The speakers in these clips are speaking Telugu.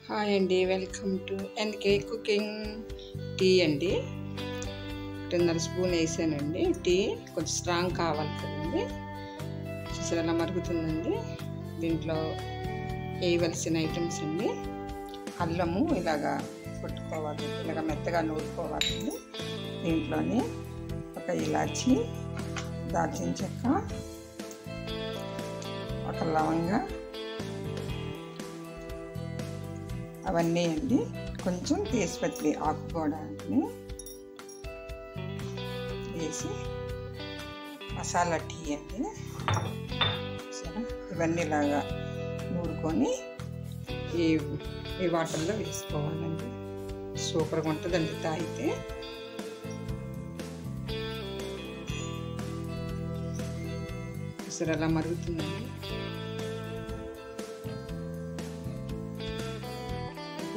హాయ్ అండి, welcome to N K cooking. Tea అండి, 2.5 స్పూన్ వేసానండి. టీ కొంచెం స్ట్రాంగ్ కావాలి కదండి. చూసారు ఎలా మరుగుతుందండి. దీంట్లో వేయవలసిన ఐటమ్స్ అండి. అల్లము ఇలాగా కొట్టుకోవాలి, ఇలాగ మెత్తగా నూరుకోవాలండి. దీంట్లోని ఒక ఇలాచి, దాల్చిన చెక్క, ఒక లవంగ, అవన్నీ అండి. కొంచెం తేజ్పత్రి ఆకు కూడా వేసి మసాలా టీ అండి. ఇవన్నీ ఇలాగా నూరుకొని ఈ వాటర్లో వేసుకోవాలండి. సూపర్గా ఉంటుందండి తాగితే. అసలు అలా మరుగుతుందండి.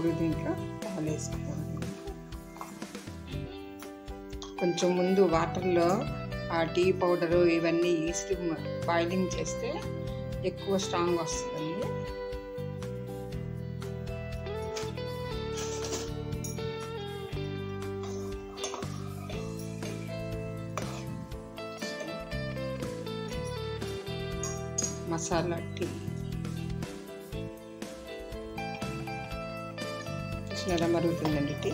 ఇప్పుడు దీంట్లో పాలు వేసుకోవాలి. కొంచెం ముందు వాటర్లో ఆ టీ పౌడరు ఇవన్నీ వేసి బాయిలింగ్ చేస్తే ఎక్కువ స్ట్రాంగ్ వస్తుందండి. మసాలా టీ ఎలా మరుగుతుందండి. టీ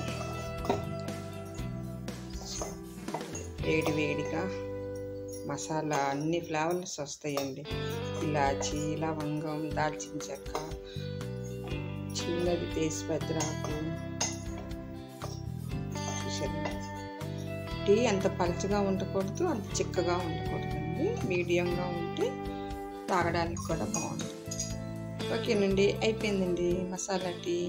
వేడిగా మసాలా అన్ని ఫ్లేవర్స్ వస్తాయండి. ఇలాచి, లవంగం, దాల్చిన చెక్క, చిన్నది తేజ్పత్రి ఆకు. చూసారు, టీ అంత పలచగా ఉండకూడదు, అంత చిక్కగా ఉండకూడదండి. మీడియంగా ఉంటే తాగడానికి కూడా బాగుంటుంది. ఓకేనండి, అయిపోయిందండి మసాలా టీ.